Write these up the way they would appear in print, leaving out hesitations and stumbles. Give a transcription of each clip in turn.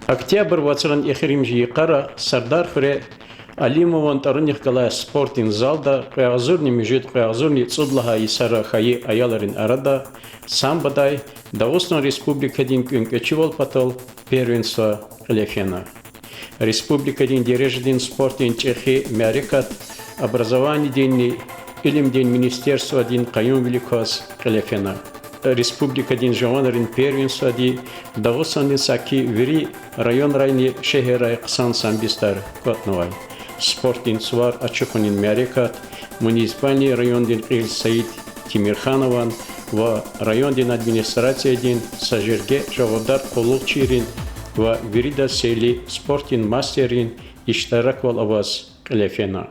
Октябрь вацран ихримжи қара Сардар фре Алимован тарыних кала спортин залда қиязурни мижит қиязурни цудлаха исара хае аяларин арада самбадай Дагестан республикадин көнкечивол патал первенство Клефена. Республикадин дириждин спортин Чехи Мярикат образование день илим день министерства один каюм великос Клефена. Республика дин жаванарин первенство ди Дагестан саки вери район райни шехерай ксан самбистар котновай. Спортин свар ачухунин Мярикат муниципальный район дин Ил Саид Тимирханован ва район дин администрация дин Сажирге Жаводар Колукчирин ва Вирида Сели спортин мастерин иштарак вал аваз Клефена.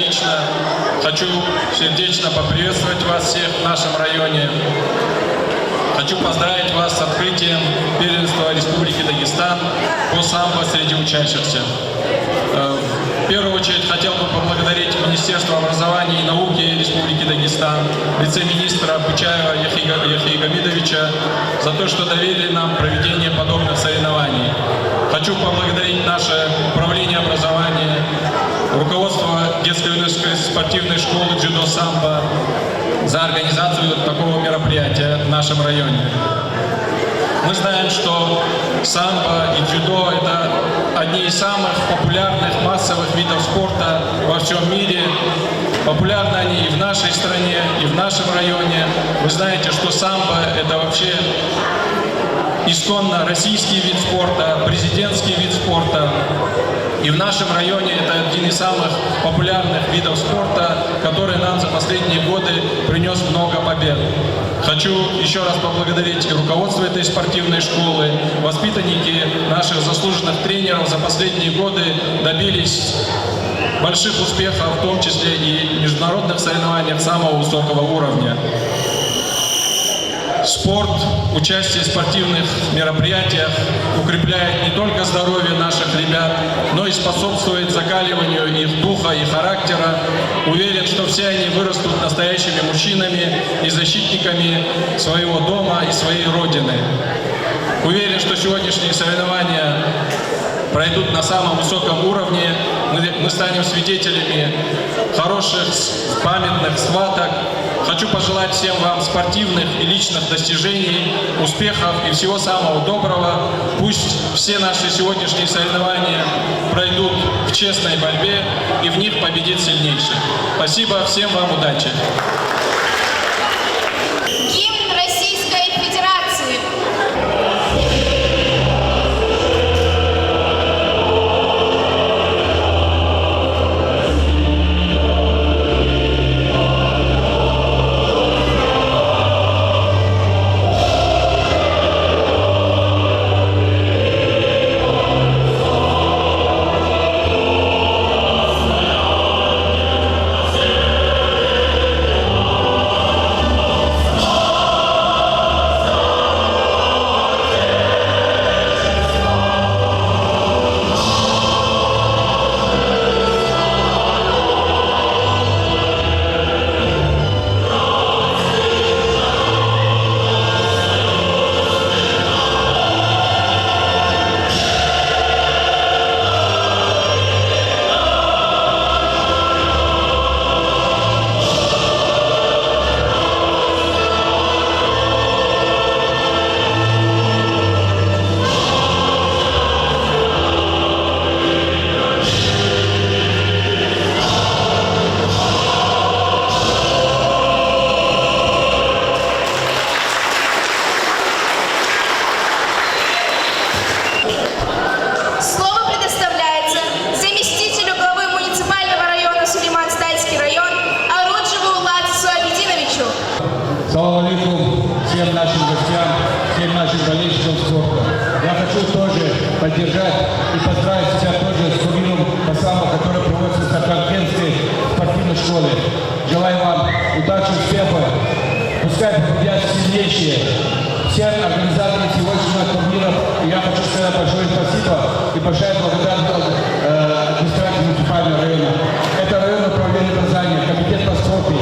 лично хочу сердечно поприветствовать вас всех в нашем районе. Хочу поздравить вас с открытием первенства Республики Дагестан по самбо среди учащихся. В первую очередь хотел бы поблагодарить Министерство образования и науки Республики Дагестан, вице-министра Бучаева Яхия Гамидовича за то, что доверили нам проведение подобных соревнований. Хочу поблагодарить наше управление образования, руководство детско-юношеской спортивной школы дзюдо-самбо за организацию такого мероприятия в нашем районе. Мы знаем, что самбо и дзюдо – это одни из самых популярных массовых видов спорта во всем мире. Популярны они и в нашей стране, и в нашем районе. Вы знаете, что самбо – это вообще исконно российский вид спорта, президентский вид спорта. И в нашем районе это один из самых популярных видов спорта, который нам за последние годы принес много побед. Хочу еще раз поблагодарить и руководство этой спортивной школы. Воспитанники наших заслуженных тренеров за последние годы добились больших успехов, в том числе и в международных соревнованиях самого высокого уровня. Спорт, участие в спортивных мероприятиях укрепляет не только здоровье наших ребят, но и способствует закаливанию их духа и характера. Уверен, что все они вырастут настоящими мужчинами и защитниками своего дома и своей родины. Уверен, что сегодняшние соревнования пройдут на самом высоком уровне. Мы станем свидетелями хороших, памятных схваток. Хочу пожелать всем вам спортивных и личных достижений, успехов и всего самого доброго. Пусть все наши сегодняшние соревнования пройдут в честной борьбе и в них победит сильнейший. Спасибо, всем вам удачи! Гимн Российской Федерации. Салам алейкум всем нашим гостям, всем нашим болельщикам спорта. Я хочу тоже поддержать и поздравить себя тоже с турниром по самбо, который проводится в Саркангенской спортивной школе. Желаю вам удачи, успеха, пускай победят сильнейшие. Всем организаторам сегодняшнего турнира я хочу сказать большое спасибо и большая благодарность администрации муниципального района. Это районное управление образования, комитет по спорту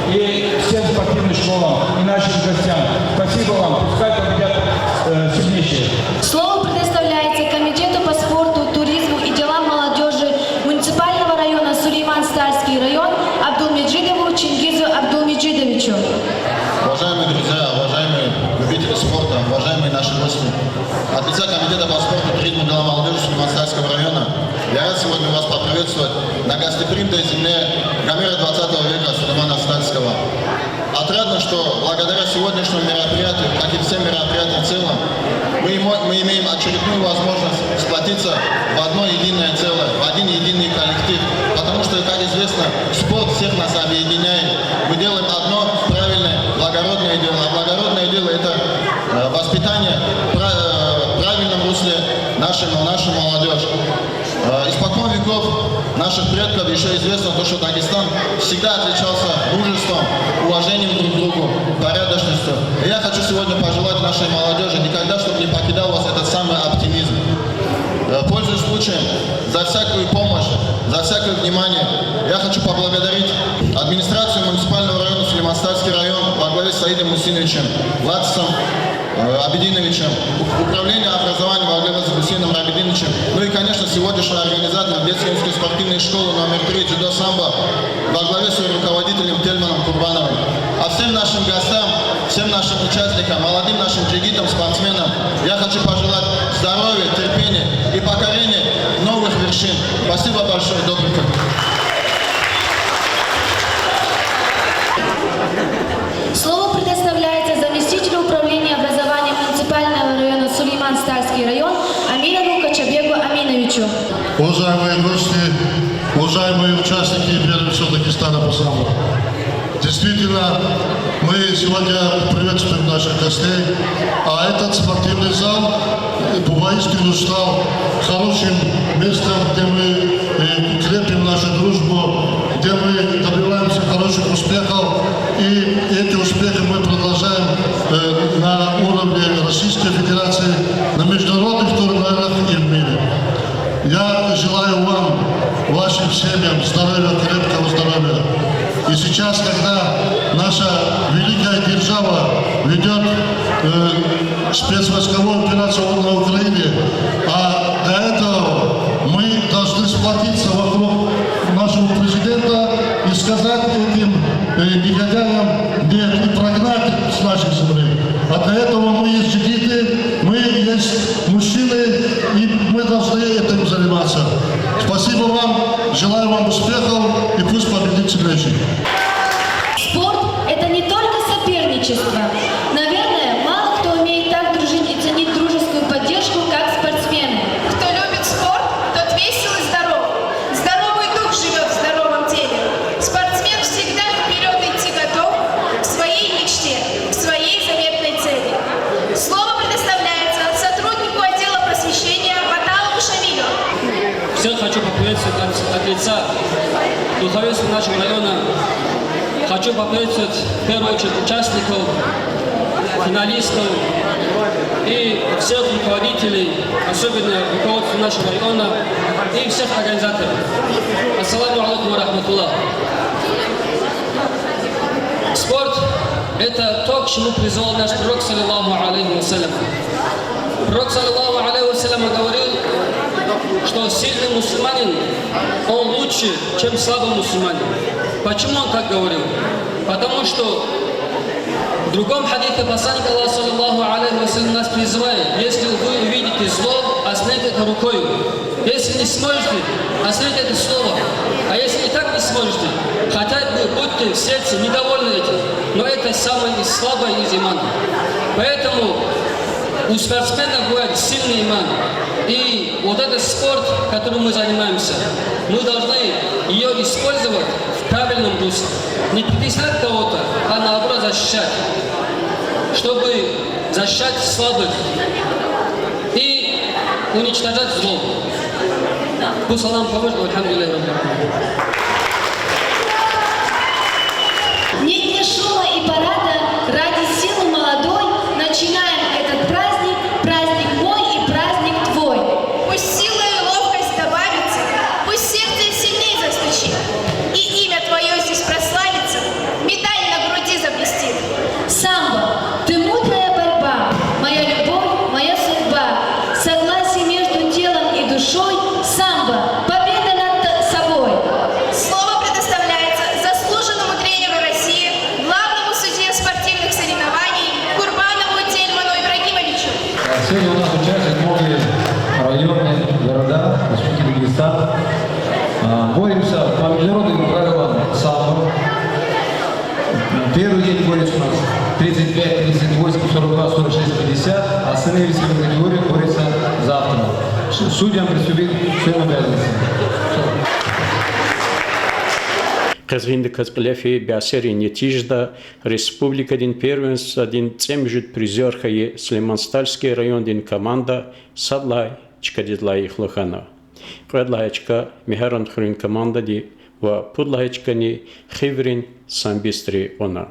и всем спортивным школам и нашим гостям. Спасибо вам, пускай победят сильнейшие. Слово предоставляется Комитету по спорту, туризму и делам молодежи муниципального района Сулейман-Стальский район Абдулмеджидову Чингизу Абдулмеджидовичу. Уважаемые друзья, уважаемые любители спорта, уважаемые наши гости, от лица Комитета по спорту, туризму и делам молодежи Сулейман-Стальского района я рад сегодня вас поприветствовать на гостеприимной земле Гомера 20 века Сулеймана Стальского. Отрадно, что благодаря сегодняшнему мероприятию, как и всем мероприятиям в целом, мы имеем очередную возможность сплотиться в одно единое целое, в один единый коллектив. Потому что, как известно, спорт всех нас объединяет. Мы делаем одно правильное, благородное дело. А благородное дело – это воспитание в правильном русле нашу молодежь. Испокон веков наших предков еще известно то, что Дагестан всегда отличался мужеством, уважением друг к другу, порядочностью. И я хочу сегодня пожелать нашей молодежи никогда, чтобы не покидал вас этот самый оптимизм. Пользуясь случаем, за всякую помощь, за всякое внимание, я хочу поблагодарить администрацию муниципального района Сулейман-Стальский район во главе с Саидом Мусиновичем, Владисом Абидиновичем, управление образования во главе с Гусейном Абидиновичем, ну и, конечно, сегодняшний организатор детско-юношеской спортивной школы номер 3 «Дзюдо Самбо» во главе с руководителем Тельманом Курбановым. А всем нашим гостям, всем нашим участникам, молодым нашим джигитам, спортсменам я хочу пожелать здоровья, терпения и покорения новых вершин. Спасибо большое, добрый день. Слово предоставляется заместителю управления образования муниципального района Сулейман-Стальский район Аминову Качабегу Аминовичу. Уважаемые гости, уважаемые участники первенства Дагестана по самбо. Действительно, мы сегодня приветствуем наших гостей, а этот спортивный зал воистину стал хорошим местом, где мы крепим нашу дружбу, где мы добиваемся хороших успехов, и эти успехи мы продолжаем на уровне Российской Федерации, на международных турнирах и в мире. Я желаю вам, вашим семьям здоровья, крепкого здоровья. И сейчас, когда наша великая держава ведет спецвойсковую операцию на Украине, а для этого мы должны сплотиться вокруг нашего президента и сказать этим негодяям не прогнать с нашей земли. А для этого мы есть джигиты, мы есть мужчины, и мы должны этим заниматься. Спасибо вам, желаю вам успехов, и пусть победит сильнейший. Спорт – это не только соперничество. Наверное, мало кто умеет так дружить и ценить дружескую поддержку, как спортсмены. Кто любит спорт, тот весел и здоров. Здоровый дух живет в здоровом теле. Спортсмен всегда вперед идти готов к своей мечте, к своей заветной цели. Слово предоставляется сотруднику отдела просвещения Баталову Шамилю. Всех хочу поприветствовать от лица духовенства нашего района. Хочу поприветствовать в первую очередь участников, финалистов и всех руководителей, особенно руководства нашего района и всех организаторов. Ассаламу алейкум ва рахматуллах. Спорт – это то, к чему призвал наш пророк, саллаллаху алейхи вассалям. Пророк, саллаллаху алейхи вассалям, говорил, что сильный мусульманин, он лучше, чем слабый мусульманин. Почему он так говорил? Потому что в другом хадисе посланник Аллаха, саллаллаху алейхи вассалям, нас призывает: если вы увидите зло, остановите это рукой. Если не сможете, остановите это слово. А если и так не сможете, хотя бы будьте в сердце недовольны этим. Но это самое слабое из имана. Поэтому у спортсменов бывает сильный иман. И вот этот спорт, которым мы занимаемся, мы должны ее использовать в правильном русле. Не притеснять кого-то, а наоборот защищать. Чтобы защищать слабых и уничтожать зло. Пусть Аллах поможет. Альхамдулиллах. Нет ни шума и парада, ради силы молодой начинаем этот праздник, праздник мой и праздник твой. Пусть сила и ловкость добавится, пусть сердце сильнее застучит, и имя твое здесь прославится, медаль на груди заблестит. Самбо, ты мудрая борьба, моя любовь, моя судьба, согласие между телом и душой, самбо, победа над собой. Слово предоставляется заслуженному тренеру России, главному судье спортивных соревнований Курбанову Тельману Ибрагимовичу. Сегодня у нас участие многие районы, города, Республики Дагестан. Боремся по международным правилам самбо. Первый день борется у нас 35, 38, 42, 46, 50, а остальные весовые категории борются завтра. Судьям приступит к своим обязанностям. Казвинды Казпалефи Биасери Нетижда, Республика Дин Первенство Дин Цемжут призер Хае Сулейман-Стальский район Дин команда Садлай Чкадидлай Хлохана. Кведлахачка Михарон Хрин командади ва Пудлахачкани Хиврин Самбистри она.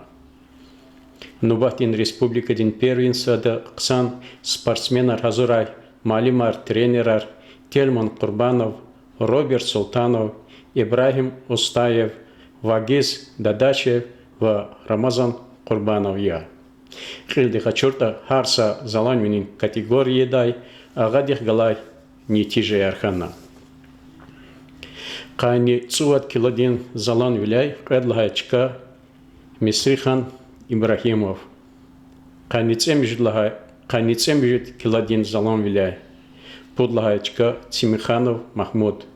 Нубатин республика дин первенствода Ксан спортсменар Хазурай, Малимар тренерар Тельман Курбанов, Роберт Султанов, Ибрагим Устаев, Вагиз Дадачев ва Рамазан Курбанов я. Хилди хачурта харса заланминин категории дай, агадих галай нитиже архана. Кайни цуат киладин залан виляй, кэдлахачка Мисрихан Ибрахимов. Кайницем жид киладин залан виляй, Пудлахачка Цимиханов Махмуд.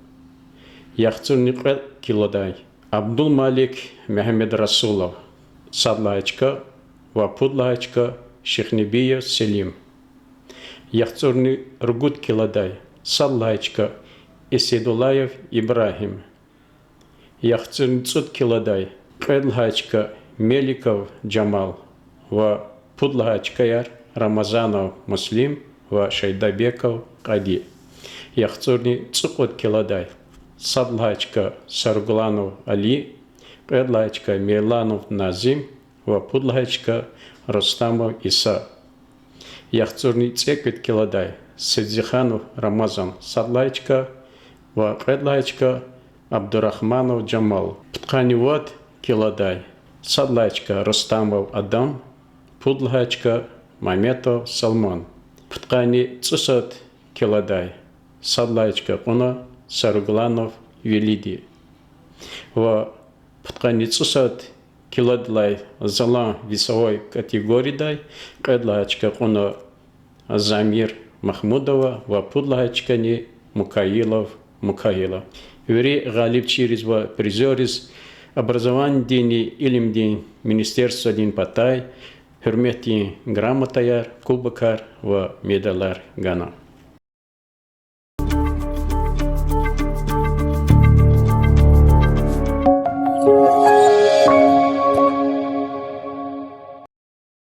Яхцурникъ киладай, Абдул Малик Мехмед Расулов. Садлахачка ва Пудлахачка Шихнебия Селим. Яхцурни Ругут киладай, Садлахачка Исидулаев Ибрахим. Яхцурни Цуд киладай, Кэдлахачка Меликов Джамал. Ва Пудлахачка яр Рамазанов Муслим ва Шайдабеков Кади. Яхцурни Цукут киладай, Садлахачка Саргуланов Али, Кэдлахачка Меланов Назим ва Пудлахачка Рустамов Иса. Яхцурни Цеквит киладай, Сидзиханов Рамазан Садлахачка ва Кэдлахачка Абдурахманов Джамал. Птханиват киладай, Садлахачка Рустамов Адам, Пудлахачка Маметов Салман. Птхани Цусат киладай, Садлахачка Куна Саргуланов Велиди. Ва Птхани Цусат киладлай залан весовой категории дай, Кэдлахачка Куна Замир Махмудова ва Пудлахачкани Мукаилов Мукаила. Вери галиб через ва призерис образование дени илим день Министерство дин Патай, Хюрмети грамотаяр, кубакар ва медалар Гана.